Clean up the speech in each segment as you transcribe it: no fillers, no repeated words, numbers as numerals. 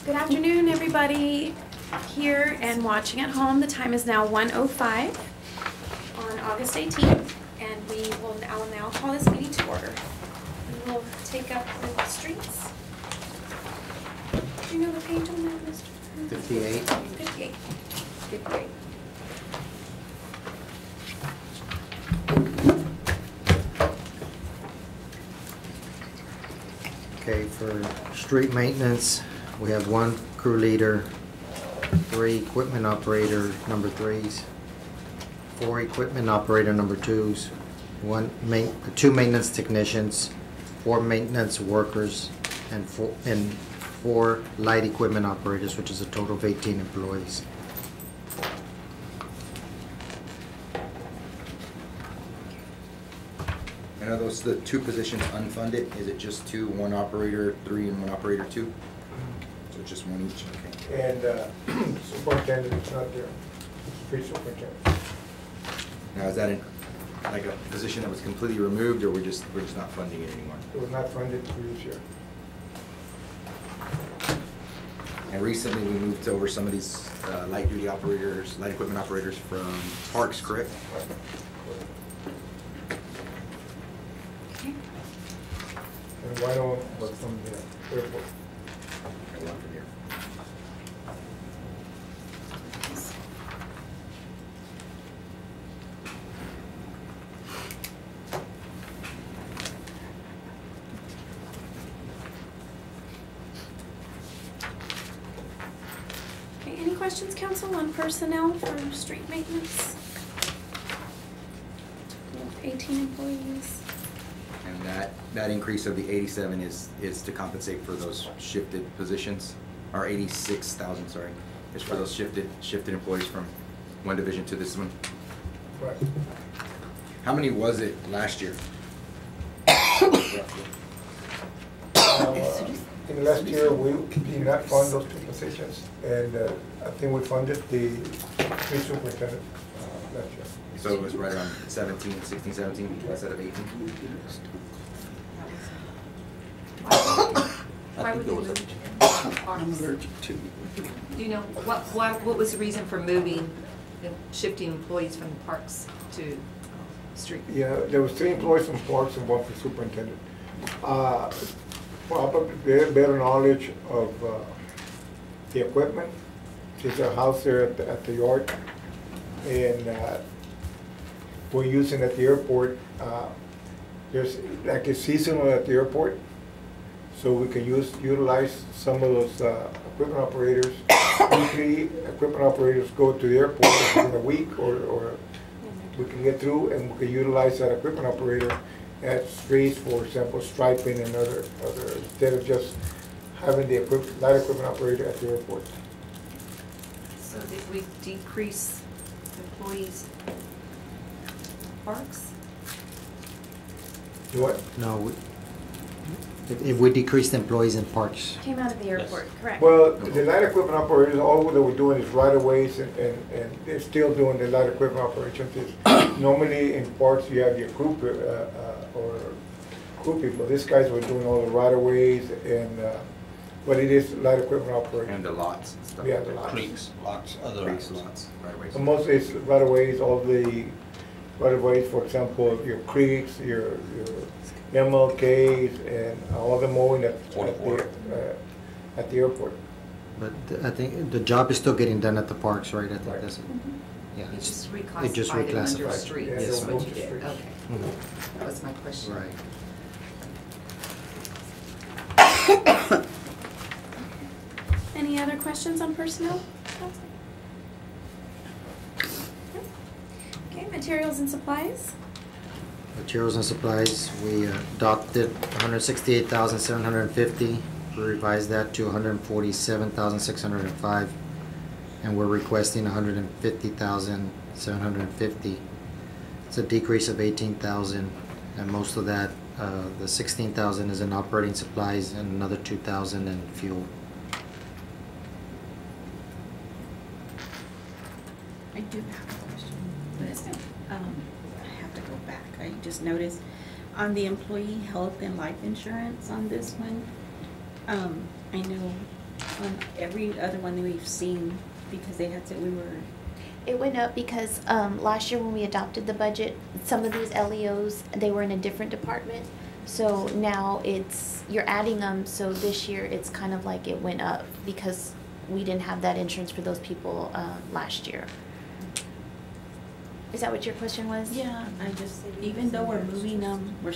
Good afternoon, everybody here and watching at home. The time is now 1:05 on August 18th, and I will now call this meeting to order. And we'll take up the streets. Do you know the page on that, Mr.? 58. 58. 58. Okay, for street maintenance, we have 1 crew leader, 3 equipment operator number 3s, 4 equipment operator number 2s, 2 maintenance technicians, 4 maintenance workers, and 4 light equipment operators, which is a total of 18 employees. And are those the 2 positions unfunded? Is it just 2, 1 operator, 3, and 1 operator 2? So just 1 each, okay. And superintendent is not there, street superintendent. Now is that like a position that was completely removed, or we're just not funding it anymore? It was not funded previous year. And recently we moved over some of these light duty operators, light equipment operators from parks, correct? Okay. And one of them was from the airport. And 1 from here. Okay, any questions, council, on personnel for street maintenance? We have 18 employees. And that increase of the 87 is to compensate for those shifted positions, or 86,000, sorry, is for those shifted employees from one division to this one. Right. How many was it last year? In the last year, we did not fund those 2 positions, and I think we funded the street superintendent last year. So it was right around 16, 17 instead of 18? Why would they move? I'm allergic to. Do you know, what was the reason for moving and shifting employees from the parks to street? Yeah, there was 3 employees from parks and 1 from superintendent. Probably they have better knowledge of the equipment. There's a house there at the yard, and we're using at the airport. There's like a seasonal at the airport, so we can utilize some of those equipment operators. Usually, equipment operators go to the airport in a week, or we can get through, and we can utilize that equipment operator at streets, for example, striping and other, instead of just having the light equipment operator at the airport. So did we decrease employees parks? Do what? No, if we decreased employees in parks. Came out of the airport, correct? Well, the light equipment operators, all that we're doing is right-of-ways, and they're still doing the light equipment operations. Normally in parks, you have your crew, or crew people. These guys were doing all the right-of-ways, and but it is light equipment operation. And the lots and stuff. Yeah, the lots. Creeks, lots, other Creeks, lots. lots, right away. And mostly it's right-of-ways, all the right-of-ways, for example, your creeks, your MLKs, and all the mowing at the airport. But I think the job is still getting done at the parks, right? I think Right. that's it. Yeah. You just It just reclassified it under reclassified. street, Yeah, is they what moved you to did, street. okay. Mhm. That was my question. Right. Any other questions on personnel? Okay, materials and supplies. Materials and supplies, we adopted 168,750. We revised that to 147,605, and we're requesting 150,750. It's a decrease of 18,000, and most of that, the 16,000 is in operating supplies and another 2,000 in fuel. I do have a question. I have to go back. I just noticed on the employee health and life insurance on this one, I know on every other one that we've seen? Because they had said we were, It went up because last year when we adopted the budget, some of these LEOs, they were in a different department. So now you're adding them, so this year it's kind of like it went up because we didn't have that insurance for those people last year. Is that what your question was? yeah, even though we're moving them, we're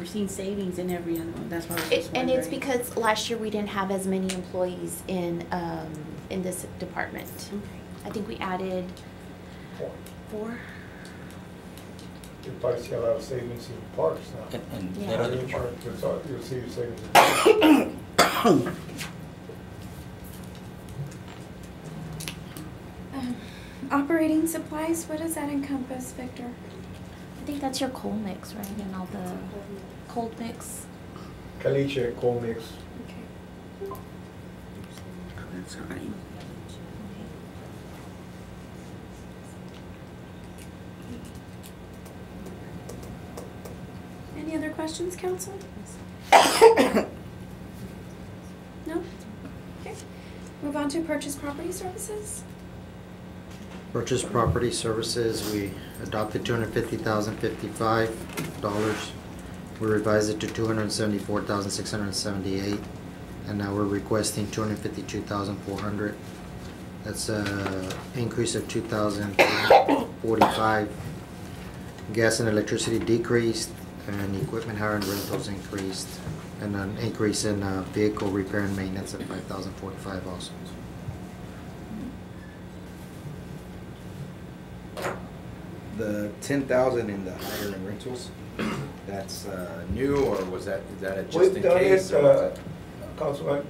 seeing savings in every other one. That's why I was just And it's wondering. because last year we didn't have as many employees in this department. Okay. I think we added 4. You probably see a lot of savings in parks now. And Yeah. that other Insurance, part, you'll see the savings. Operating supplies, what does that encompass, Victor? I think that's your coal mix, right? And all the cold mix. Caliche, coal mix. Okay. That's fine. Any other questions, council? No? Okay. Move on to purchase property services. Purchase property services, we adopted $250,055. We revised it to $274,678, and now we're requesting $252,400. That's a increase of $2,045. Gas and electricity decreased, and equipment hire and rentals increased, and an increase in vehicle repair and maintenance of $5,045 also. The 10,000 in the hire and rentals, that's new, or is that a just We've in done case? it, or was it- Councilman,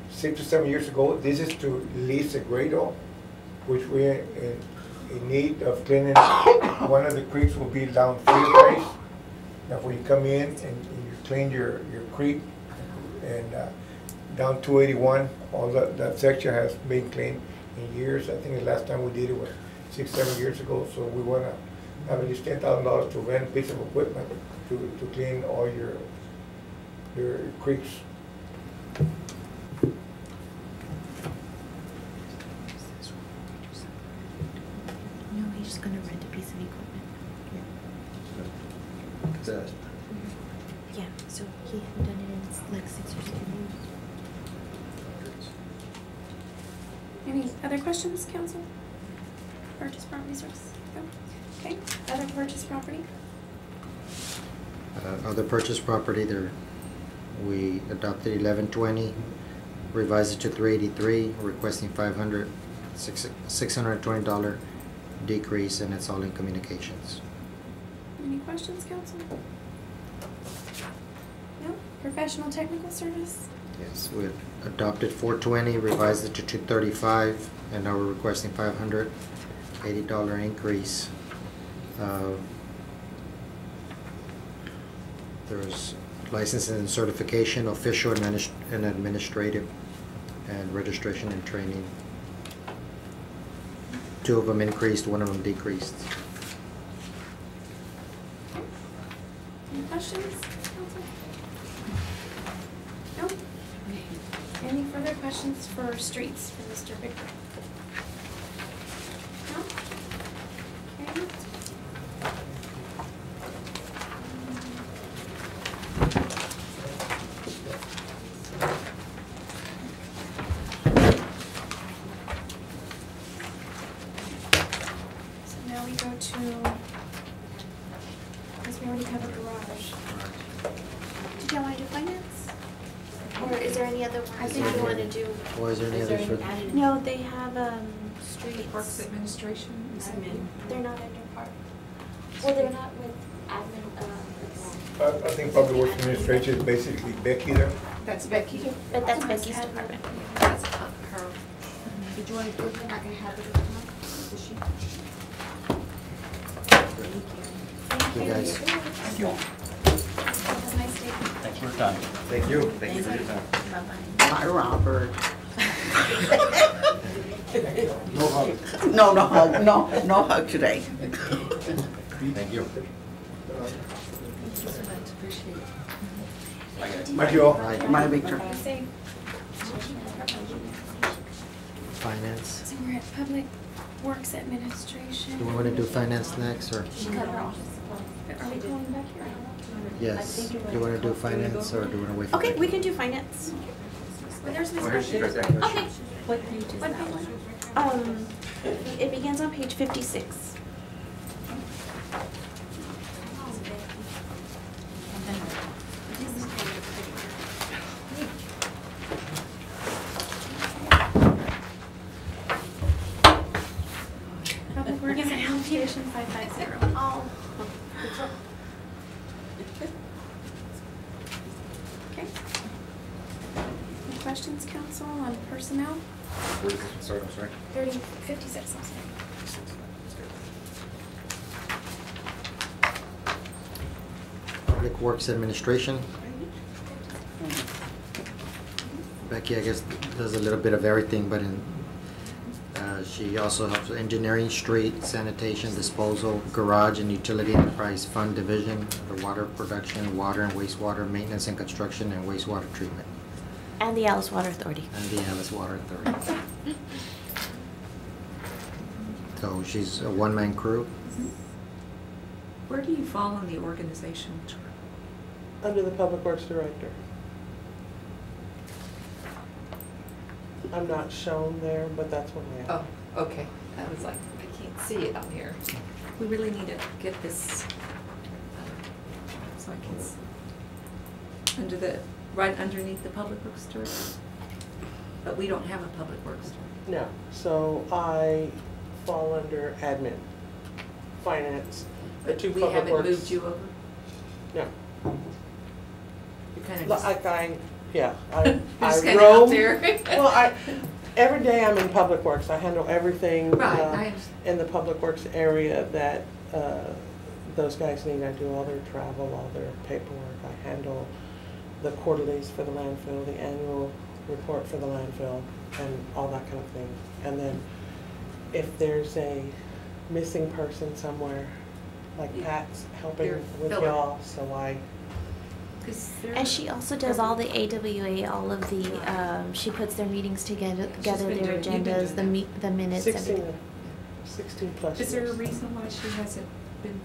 6 to 7 years ago. This is to lease a Grado, which we're in need of cleaning. One of the creeks will be down Freedom Place. Now, when you come in and you clean your creek, and down 281, all that section has been cleaned in years. I think the last time we did it was 6, 7 years ago. So we want to have at least $10,000 to rent a piece of equipment to clean all your creeks. No, he's just gonna rent a piece of equipment. Yeah, so he hadn't done it in like 6 or 7 years. Any other questions, council? Purchase property service? No? Okay. Other purchase property? Other purchase property, we adopted 1120, revised it to 383, requesting $620 decrease, and it's all in communications. Any questions, council? No? Professional technical service? Yes, we adopted 420, revised it to 235, and now we're requesting $580 increase. There's licensing and certification, official and administrative, and registration and training. 2 of them increased, 1 of them decreased. Any questions, council? No? Any further questions for streets for Mr. Victor? No? Okay. So now we go to, because we already covered garage. Did y'all want to do finance? Or is there any other one? I think we want to do. Or is there any others for? No, they have streets. Parks Administration, is it? They're not under park. Well, they're not with admin. I think Public Works Administration is basically Becky there. That's Becky. But that's Becky's department. That's her. Did you want to do it? I can have it. Thank you, guys. thank you. Have a nice day. Thanks for your time. Thank you for your time. Bye-bye. Hi, Robert. No hug. No hug, no hug today. Thank you. Thank you all. Right. My Victor. Say, Finance. So we're at Public Works Administration. Do we want to do finance next, or? She cut her office supplies. Are we going back here? Yes. Do you want to do finance, or do you want to wait for? Okay, Becky? we can do finance. Well, there's Ms. Oh, here she Murphy. goes, there. Okay. What page is What that page? one? It begins on page 56. Public Works Administration 550. Oh. Okay. Any questions, council, on personnel? Where does this one start, I'm sorry? 56, I'm sorry. Public Works Administration. Becky, I guess, does a little bit of everything, but she also helps with engineering, street, sanitation, disposal, garage, and utility enterprise fund division, the water production, water and wastewater, maintenance and construction, and wastewater treatment, And the Alice Water Authority. and the Alice Water Authority. So she's a one-man crew. Where do you fall in the organization? Under the Public Works Director. I'm not shown there, but that's what I am. Oh, okay. I was like, I can't see it on here. We really need to get this, so I can, under the, right underneath the Public Works Director. But we don't have a Public Works Director. No, so I fall under admin, finance, the But two we Public haven't Works. moved you over? No. You're kind of just, I you're just kind of roam. out there. Well, every day I'm in Public Works. I handle everything Right, I understand. in the Public Works area that those guys need. I do all their travel, all their paperwork. I handle the quarterlies for the landfill, the annual report for the landfill, and all that kind of thing. And then if there's a missing person somewhere, like You- Pat's helping you're with filler. y'all, so I 'Cause there- And she also does all the AWA, all of the, she puts their meetings together, been their doing- you've been agendas, doing the minutes, 16, everything. 16 plus Is there a years. reason why she hasn't been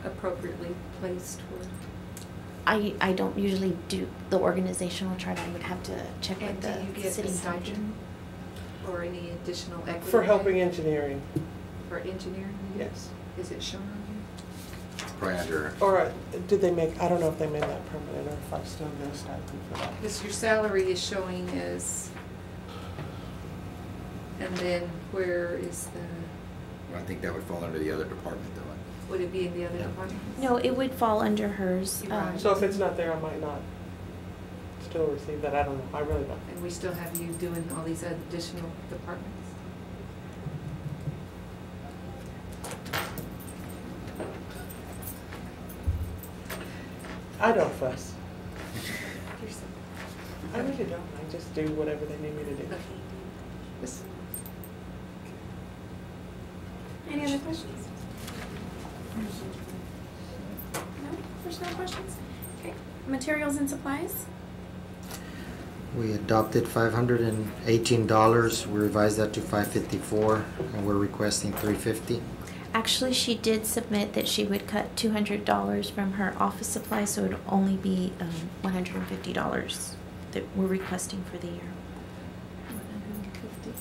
appropriately placed for? I don't usually do the organizational chart, I would have to check with And do you the get city a manager. stipend or any additional equity? For pay? helping engineering, For engineering? you get? yes. Is it shown on Probably under, Or did they make, I don't know if they made that permanent or if I still get a stipend for that. here? Because your salary is showing as, and then where is the, I think that would fall under the other department though. would it be in the other Yeah. department? No, it would fall under hers. You're right. So if it's not there, I might not still receive that, I don't know, I really don't. And we still have you doing all these additional departments? I don't fuss. You're so- I really don't, I just do whatever they need me to do. Okay. Just- Any other questions? No? Personnel questions? Okay. Materials and supplies? We adopted $518. We revised that to $554, and we're requesting $350. Actually, she did submit that she would cut $200 from her office supplies, so it'd only be $150 that we're requesting for the year. 150.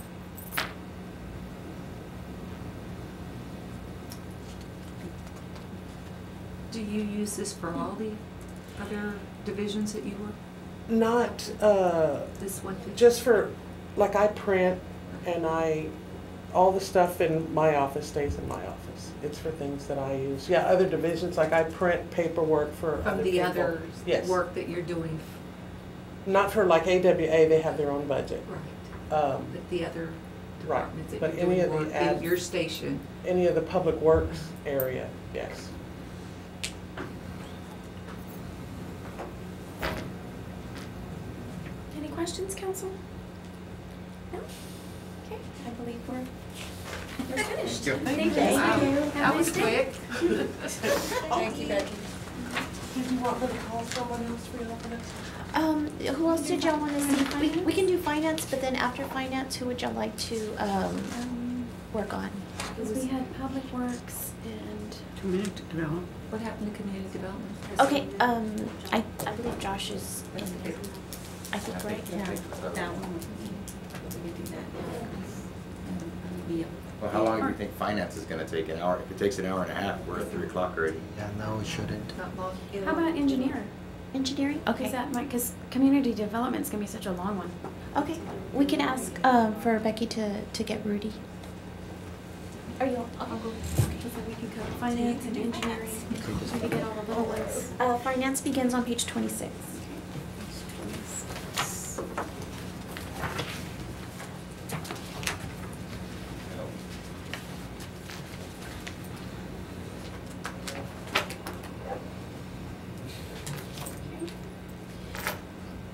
Do you use this for all the other divisions that you work? Not, This 150? just for, like I print and all the stuff in my office stays in my office. It's for things that I use. Yeah, other divisions, like I print paperwork for From other the people. other Yes. work that you're doing? Not for like AWA, they have their own budget. Right. Um, But the other Right, departments that but you're any doing of the work in ad- your station? Any of the public works area, yes. Any questions, council? No? Okay, I believe we're finished. Thank you. Thank you. Wow, Have a that was nice day. quick. Thank you, Becky. Did you want me to call someone else for y'all for next time? Who else did y'all wanna see? We can do finance, but then after finance, who would y'all like to, work on? Because we had Public Works and Community development. What happened to community development? Okay, I believe Josh is in there. I think, right? No, that one, we can do that. Well, how long do you think finance is gonna take? An hour? If it takes an hour and a half, we're at 3 o'clock already. Yeah, no, it shouldn't. Not long. how about engineer? Engineering? Because Okay. that might, because community development's gonna be such a long one. Okay, we can ask, for Becky to get Rudy. Are you, I'll go. Because then we can cover finance and engineering. Maybe get all the little ones. Finance begins on page 26.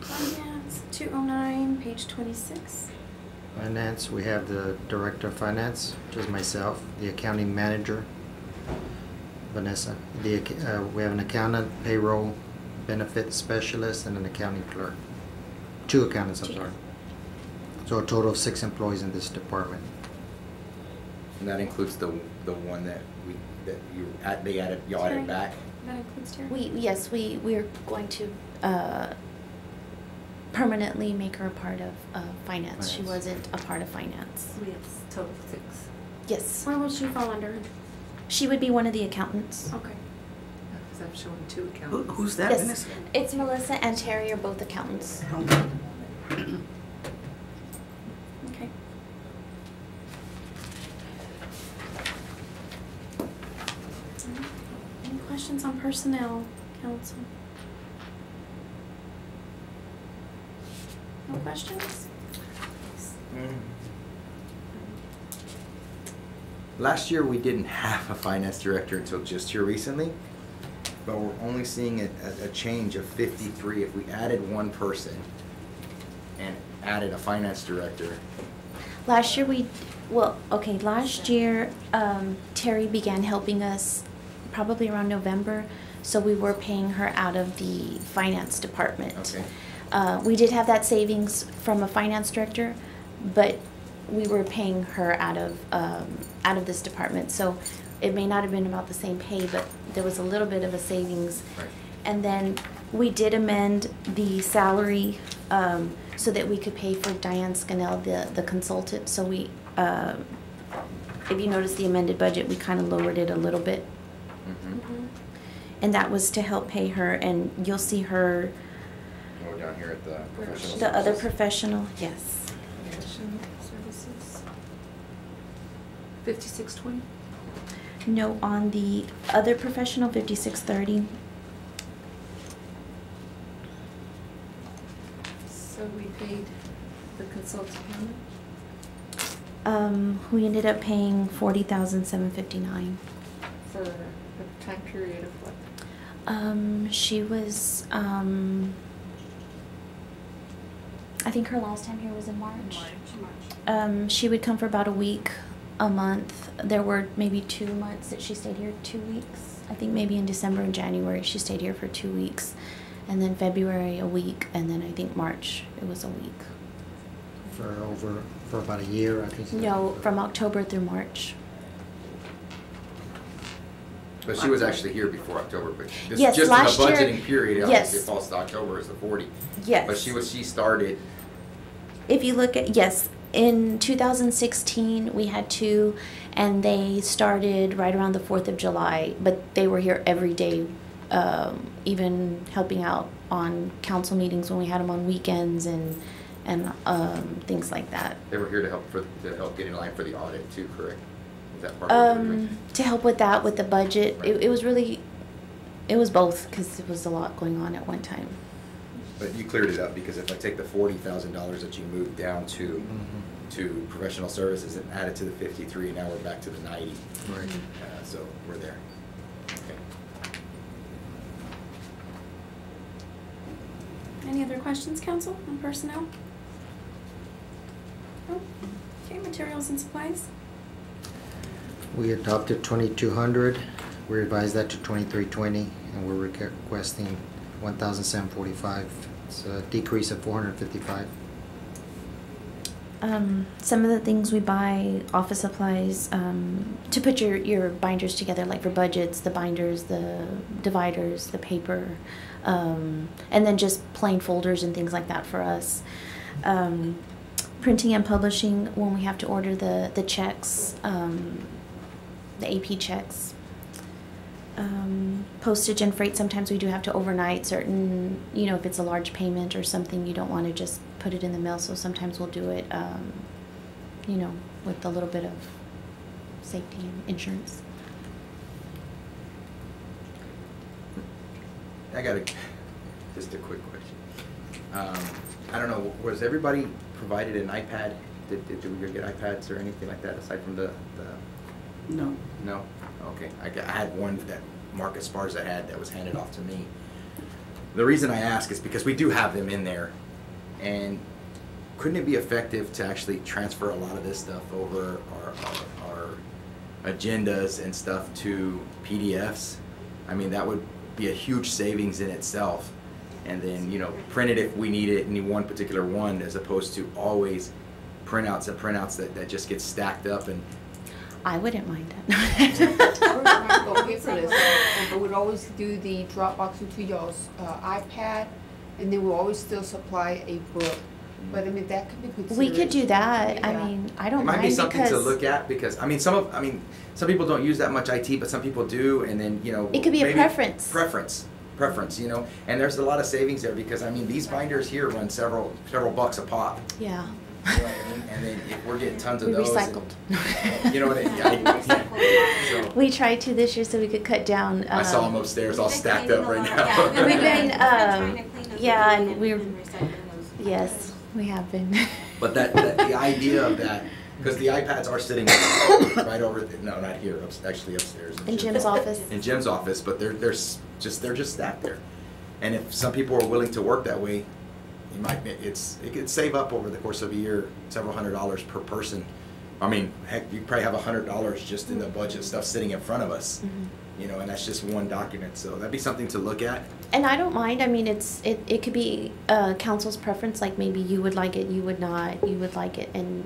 Finance, 209, page 26. Finance, we have the Director of Finance, which is myself, the Accounting Manager, Vanessa. We have an accountant, payroll, benefits specialist, and an accounting clerk. 2 accountants, I'm sorry. So a total of 6 employees in this department. And that includes the one that y'all added back? That includes Terry? Yes, we're going to, permanently make her a part of, finance. She Finance. wasn't a part of finance. We have total 6. Yes, Where will she fall under? she would be one of the accountants. Okay. Because I'm showing 2 accountants. Who's that, Yes, Vanessa? it's Melissa and Terry are both accountants. Okay. Any questions on personnel, council? No questions? Last year, we didn't have a finance director until just here recently, but we're only seeing a change of 53. If we added 1 person and added a finance director, Last year last year, Terry began helping us probably around November, so we were paying her out of the finance department. Okay. We did have that savings from a finance director, but we were paying her out of this department, so it may not have been about the same pay, but there was a little bit of a savings. Right. And then we did amend the salary, so that we could pay for Diane Scannell, the consultant, so we, if you notice the amended budget, we kind of lowered it a little bit. Mm-hmm. And that was to help pay her, and you'll see her, We're down here at the professional the other services. professional, yes. Professional services. 5620. No, on the other professional, 5630. So we paid the consultant how much? We ended up paying 40,759. For a time period of what? She was, I think her last time here was in March. She would come for about a week, a month. There were maybe 2 months that she stayed here, 2 weeks. I think maybe in December and January she stayed here for 2 weeks. And then February a week, and then I think March it was a week. For about a year, I think. No, from October through March. But she was actually here before October, but this, Yes, just in the last year- budgeting period, yes. obviously it falls to October is the 40. Yes. But she started, If you look at, yes, in 2016, we had 2, and they started right around the 4th of July, but they were here every day, even helping out on council meetings when we had them on weekends and things like that. they were here to help get in line for the audit too, correct? Is that part of it? To help with that, with the budget, it was really, it was both, because there was a lot going on at one time. But you cleared it up, because if I take the $40,000 that you moved down to professional services and add it to the 53, now we're back to the 90. Right. So we're there. Okay. Any other questions, council, on personnel? No? Okay, materials and supplies? We adopted 2,200 We revised that to 2320, and we're requesting 1,745. It's a decrease of 455. Some of the things we buy, office supplies, to put your binders together, like for budgets, the binders, the dividers, the paper, and then just plain folders and things like that for us. Printing and publishing when we have to order the checks, the AP checks. Postage and freight, sometimes we do have to overnight certain, if it's a large payment or something, you don't want to just put it in the mail, so sometimes we'll do it, with a little bit of safety and insurance. I got just a quick question. I don't know, was everybody provided an iPad? Did we get iPads or anything like that aside from the No. No? Okay. I had one that Marcus Sparza had that was handed off to me. The reason I ask is because we do have them in there, and couldn't it be effective to actually transfer a lot of this stuff over our agendas and stuff to PDFs? I mean, that would be a huge savings in itself. And then, print it if we need it in one particular one, as opposed to always printouts and printouts that just get stacked up. And I wouldn't mind that. We're trying to go paperless, but we'd always do the Dropbox into y'all's iPad, and then we'll always still supply a book. But I mean, that could be considered. We could do that. I Yeah. mean, I don't it might mind be something to because look at, because some people don't use that much IT, but some people do, and then it could be a maybe preference. Preference, and there's a lot of savings there, because I mean, these binders here run several bucks a pop. Yeah. You know what I mean? And then if we're getting tons of We those, recycled. you know what I mean? So, We tried to this year so we could cut down. I saw them upstairs all stacked up right now. Yeah, we've been, trying to clean those yeah, up and we're, and recycling those. yes, we have been. But the idea of that, because the iPads are sitting right over, no, not here, actually upstairs. In Jim's office. In Jim's office, but they're just stacked there. And if some people are willing to work that way, it could save up over the course of a year several $100s per person. I mean, heck, you probably have $100 just in the budget stuff sitting in front of us. Mm-hmm. And that's just one document, so that'd be something to look at. And I don't mind. I mean, it could be council's preference. Like maybe you would like it, you would not. You would like it, and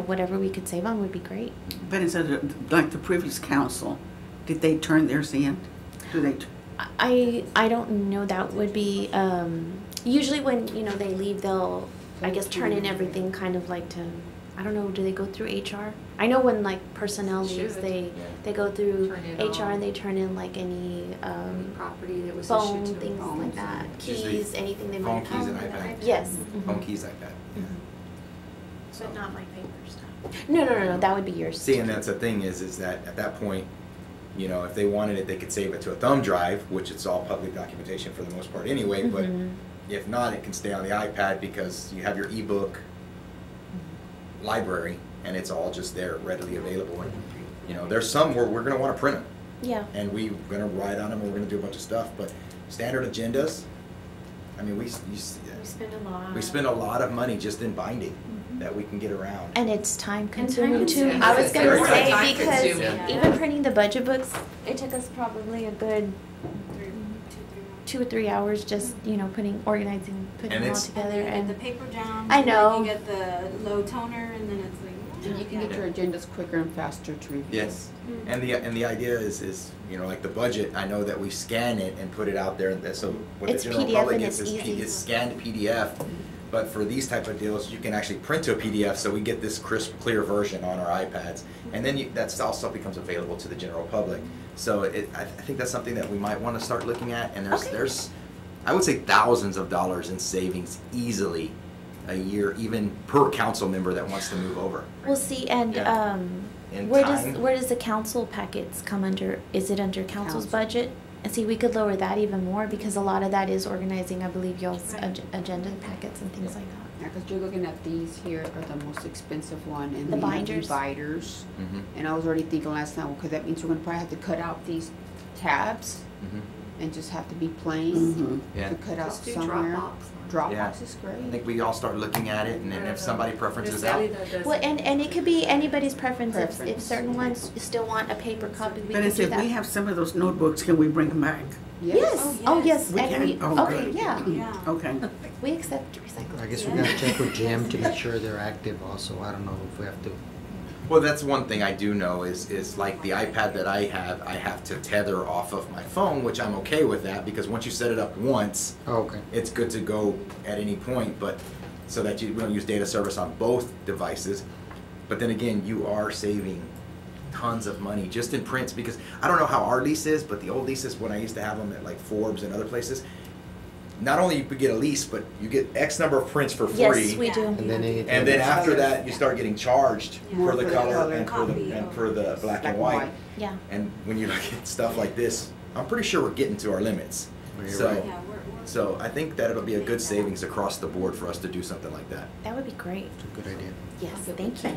whatever we could save on would be great. But instead of, like the previous council, did they turn theirs in? Do they? I don't know. That would be usually when they leave, they'll I guess turn in everything kind of like to. I don't know, do they go through HR? I know when like personnel leaves, they go through Turn in HR all- and they turn in like any Property that was phone, issued to things them. like that, Usually keys, anything they phone might keys and have. iPad. Yes. Phone keys, iPad. Yeah. But not my paper stuff. No, that would be yours. See, and that's the thing is that at that point, if they wanted it, they could save it to a thumb drive, which it's all public documentation for the most part anyway. But if not, it can stay on the iPad because you have your ebook library, and it's all just there, readily available. And there's some where we're going to want to print them, Yeah. and we're going to write on them, and we're going to do a bunch of stuff. But standard agendas, I mean, we spend a lot of money just in binding that we can get around. And it's time time consuming too. consuming. I was gonna Very say time because consuming. even printing the budget books, it took us probably a good 2 or 3 hours just putting And them all it's- together. And And the paper down. I know. You get the low toner, and then it's like. And you can get your agendas quicker and faster to review. Yes, and the idea is like the budget. I know that we scan it and put it out there, so what It's the general PDF public and gets it's is easy. is scanned PDF. But for these type of deals, you can actually print to a PDF, so we get this crisp, clear version on our iPads, and then that also becomes available to the general public. So I think that's something that we might want to start looking at. And there's I would say thousands of dollars in savings easily a year, even per council member that wants to move over. we'll see. And Yeah. In where time. does the council packets come under? Is it under council's Council. budget? And see, we could lower that even more because a lot of that is organizing, I believe, y'all's Right. agenda packets and things like that. Yeah, because you're looking at these here are the most expensive one, and The we have binders. dividers. Mhm. And I was already thinking last time, because that means we're gonna probably have to cut out these tabs Mhm. and just have to be plain Mhm. Yeah. to cut out Just do somewhere. Dropbox. Dropbox is I great. think we all start looking at it, and then if somebody preferences out, Well, and it could be anybody's preference. If Preference. certain ones still want a paper copy, we But can as do if we that. have some of those notebooks, can we bring them back? Yes, oh, yes, We and we, can? Oh, okay, good. yeah, Yeah. Okay. we accept recycling. I guess we gotta check with Jim to make sure they're active also. I don't know if we have to. well, that's one thing I do know is like the iPad that I have to tether off of my phone, which I'm okay with that because once you set it up once, Oh, okay. it's good to go at any point, but so that we don't use data service on both devices. But then again, you are saving tons of money just in prints because I don't know how our lease is, but the old leases when I used to have them at like Forbes and other places, not only you get a lease, but you get X number of prints for free. Yes, we do. And then anything. And then after Colors. that, you start getting charged Yeah. for the For the color color. and for the, Copy. and for the black and white. Yeah. And when you look at stuff like this, I'm pretty sure we're getting to our limits. Well, you're So, right. Yeah, we're- so I think that it'll be a good savings across the board for us to do something like that. That would be great. It's a good idea. Yes, thank you.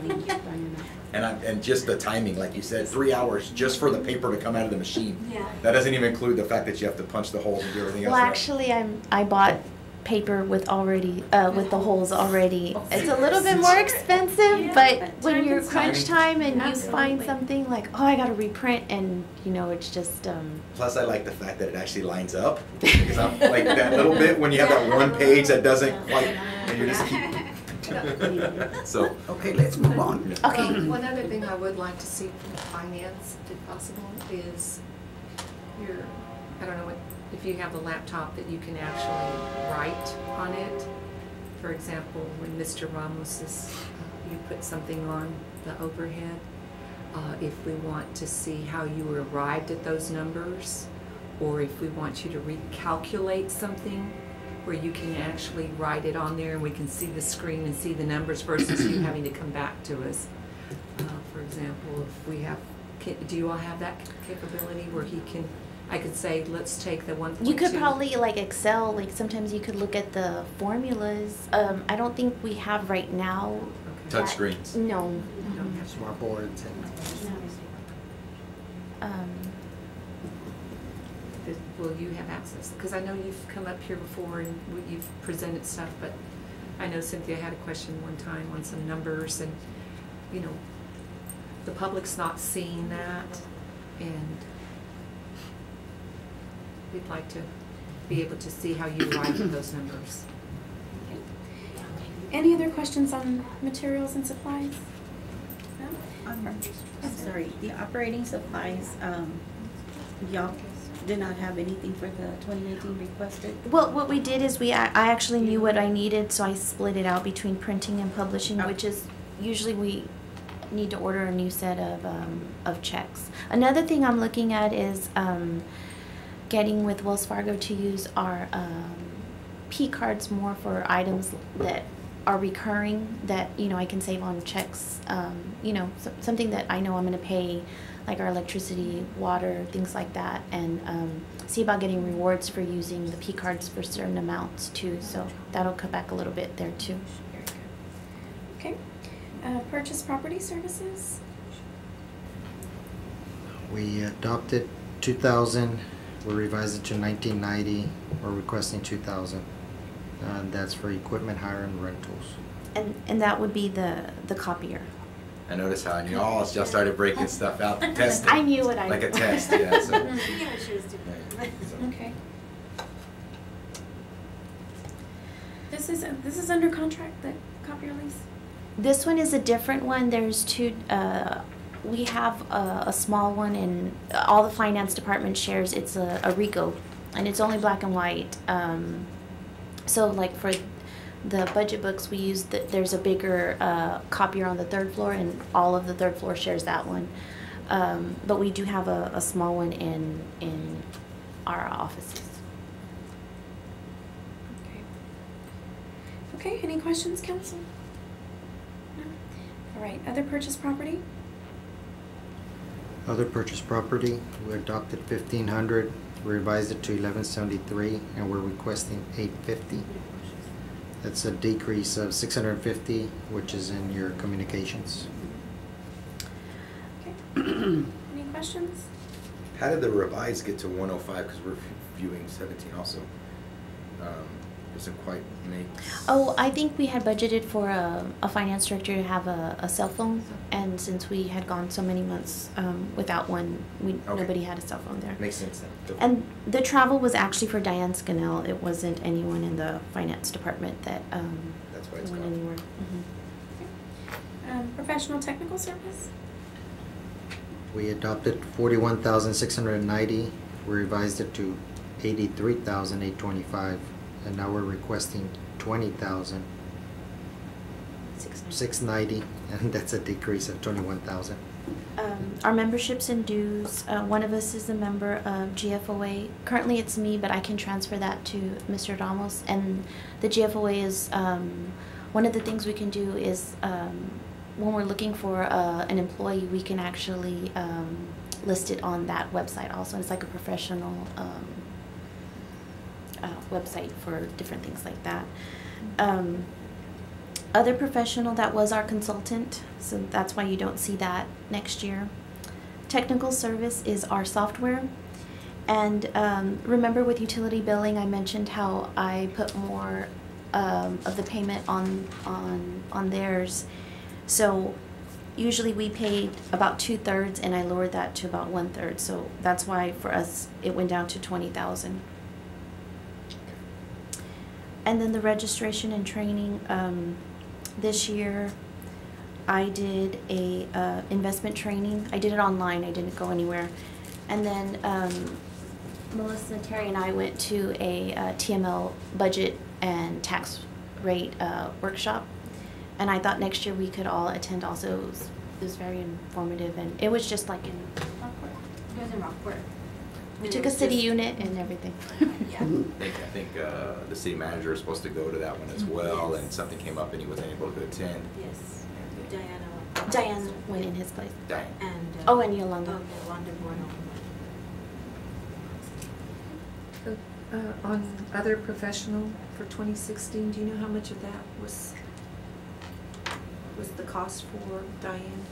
And just the timing, like you said, 3 hours just for the paper to come out of the machine. Yeah. That doesn't even include the fact that you have to punch the holes and do everything else. Well, right. actually, I bought paper with already, with the holes already. It's a little bit more expensive, Yeah, but but when time you're consuming. crunch time and you find Absolutely. something like, oh, I gotta reprint, and you know, it's just, Plus, I like the fact that it actually lines up because I'm like that little bit when you have that one page that doesn't quite, and you just keep. So, Okay, let's move on. okay. One other thing I would like to see from finance, if possible, is your, I don't know what, if you have a laptop that you can actually write on it. For example, when Mr. Ramos is, you put something on the overhead, if we want to see how you arrived at those numbers, or if we want you to recalculate something, where you can actually write it on there and we can see the screen and see the numbers versus you having to come back to us. For example, if we have, do you all have that capability where he can, I could say, let's take the 1.2. You could probably like Excel, like sometimes you could look at the formulas. I don't think we have right now. touch that- screens. No. Smart boards and. Will you have access? Because I know you've come up here before and you've presented stuff, but I know Cynthia had a question one time on some numbers and, you know, the public's not seeing that and we'd like to be able to see how you arrive at those numbers. Any other questions on materials and supplies? No? I'm sorry, the operating supplies, y'all did not have anything for the 2018 requested? Well, what we did is I actually knew what I needed, so I split it out between printing and publishing, which is usually we need to order a new set of checks. Another thing I'm looking at is getting with Wells Fargo to use our P cards more for items that are recurring that, you know, I can save on checks, you know, something that I know I'm going to pay, like our electricity, water, things like that, and see about getting rewards for using the P cards for certain amounts too. So that'll cut back a little bit there too. Very good. Okay. Purchase property services? We adopted 2000, we revised it to 1990, we're requesting 2000. And that's for equipment hire and rentals. And that would be the copier. I noticed how you all just started breaking stuff out, testing. I knew what I Like a knew. test, yeah. So. You know what she was doing. Yeah, Okay. This is under contract, the copier lease? This one is a different one. There's two, we have a small one and all the finance department shares. It's a Rico and it's only black and white. So like for the budget books we use, there's a bigger copier on the third floor and all of the third floor shares that one. But we do have a small one in our offices. Okay. Okay, any questions, council? No? All right, other purchase property? Other purchase property, we adopted 1500, we revised it to 1173, and we're requesting 850. That's a decrease of 650, which is in your communications. Okay. Any questions? How did the revised get to 105? Because we're viewing 17 also. Doesn't quite make. Oh, I think we had budgeted for a finance director to have a cell phone, and since we had gone so many months without one, Okay. nobody had a cell phone there. Makes sense then. And the travel was actually for Diane Scannell. It wasn't anyone in the finance department that That's why it's went gone. anywhere. Professional technical service? We adopted 41,690. We revised it to 83,825, and now we're requesting 20,690, and that's a decrease of 21,000. Our memberships and dues, one of us is a member of GFOA. Currently it's me, but I can transfer that to Mr. Ramos. And the GFOA is, one of the things we can do is when we're looking for an employee, we can actually list it on that website also. It's like a professional website for different things like that. Other professional, that was our consultant, so that's why you don't see that next year. Technical service is our software. And remember with utility billing, I mentioned how I put more of the payment on theirs. So usually we paid about 2/3, and I lowered that to about 1/3. So that's why for us it went down to 20,000. And then the registration and training, this year I did a investment training. I did it online, I didn't go anywhere. And then Melissa, Terry, and I went to a TML budget and tax rate workshop. And I thought next year we could all attend also. It was very informative, and it was just like in Rockport. It was in Rockport. We took a city unit and everything. Yeah. I think the city manager is supposed to go to that one as well, and something came up and he wasn't able to attend. Yes. And, Diana. Diane went in his place. Diane. And. Oh, and Yolanda. Oh, Yolanda Bueno. On other professional for 2016, do you know how much of that was the cost for Diane?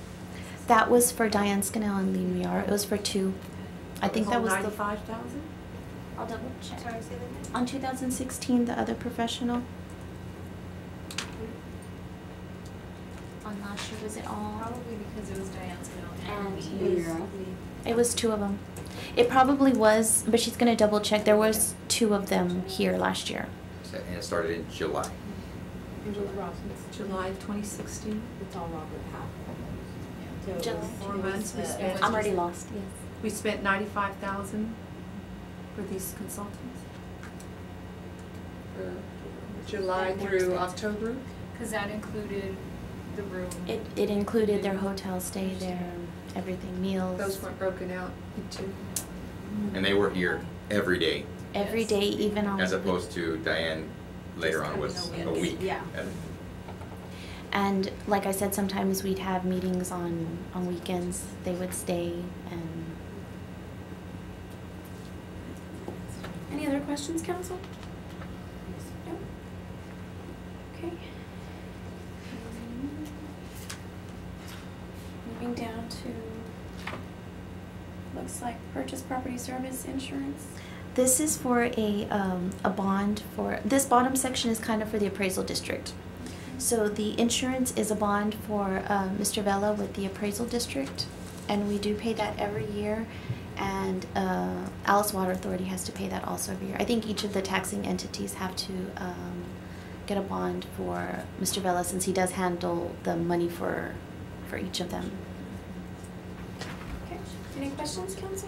That was for Diane Scannell and Lee Miar. It was for two. I think that was the. 95,000? I'll double check. Sorry, say that again? On 2016, the other professional. On last year, was it all? Probably because it was Diane's mill And Lee. It was two of them. It probably was, but she's gonna double check. There was two of them here last year. And it started in July. July 2016? It's all Robert half. July. 4 months we spent. I'm already lost, yes. We spent 95,000 for these consultants? For July through October? Because that included the room. It included their hotel stay there, everything, meals. Those weren't broken out into? And they were here every day, Every day, even on. as opposed to Diane later on was a week. Yeah. And like I said, sometimes we'd have meetings on weekends. They would stay and. Any other questions, council? No? Okay. Moving down to, looks like purchase property service insurance. This is for a bond for, this bottom section is kind of for the appraisal district. So the insurance is a bond for Mr. Vela with the appraisal district, and we do pay that every year. And Alice Water Authority has to pay that also every year. I think each of the taxing entities have to get a bond for Mr. Vela, since he does handle the money for each of them. Okay, any questions, council?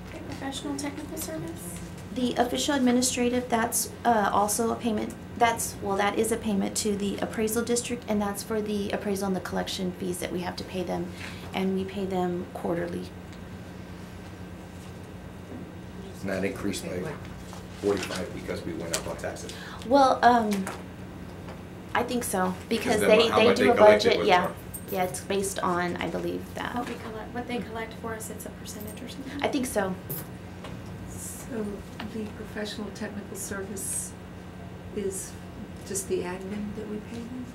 Okay, professional technical service? The official administrative, that's also a payment, that is a payment to the appraisal district, and that's for the appraisal and the collection fees that we have to pay them, and we pay them quarterly. And that increased by 45 because we went up on taxes. Well, I think so, because Because they how much do they a collected budget, was yeah. more. Yeah, it's based on, I believe that. What they collect for us, it's a percentage or something? I think so. So the professional technical service is just the admin that we pay them?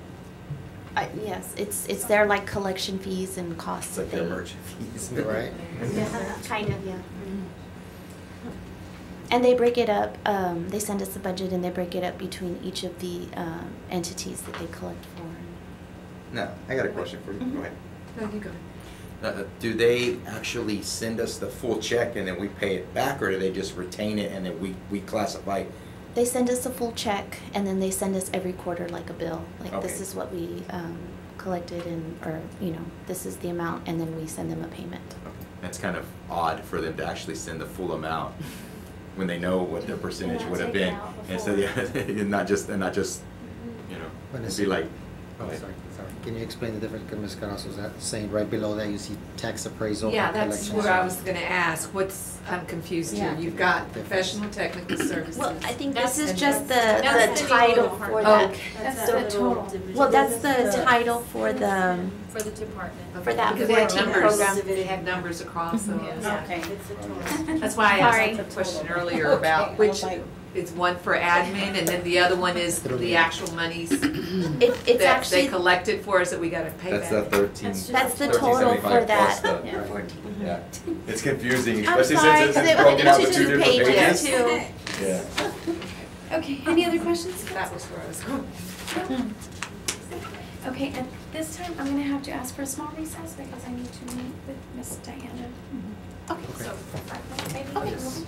Yes, it's their like collection fees and costs It's like that their they. merchant fees. Right? Yeah, kind of, yeah. And they break it up, they send us the budget and they break it up between each of the entities that they collect for. No, I got a question for you. Go Mhm. ahead. No, you go. Do they actually send us the full check and then we pay it back, or do they just retain it and then we classify? They send us a full check and then they send us every quarter like a bill. Like this Okay. is what we collected and, or, you know, this is the amount and then we send them a payment. That's kind of odd for them to actually send the full amount when they know what their percentage not would have take it been. out And so, before. yeah, and not just, you know, When it'd it's- be like, Oh, sorry. Can you explain the difference, because Ms. Carrasco was saying right below that you see tax appraisal Yeah, and that's collections. where I was gonna ask, I'm confused here. Yeah. You've got professional technical services. Well, I think That's- this is and just the that's the title total. for that. Okay. That's So- the total. Well, that's the title for the, For the department. for that Because they had 14 numbers, program. they had numbers across those. Yeah. Okay. That's why I Sorry. asked the question earlier about I which, was like- it's one for admin and then the other one is the actual monies It's that they actually, collected for us that we gotta pay back. that's the 13. that's the total for 1375 that. plus the- Yeah, right. 14. Yeah, it's confusing, I'm especially sorry, since because it's it went broken out into with two two different pages pages. too. Yeah. Okay, any other questions? That was where I was going. Okay, at this time, I'm gonna have to ask for a small recess because I need to meet with Miss Diana. Okay, so 5 minutes maybe? Okay. Yes.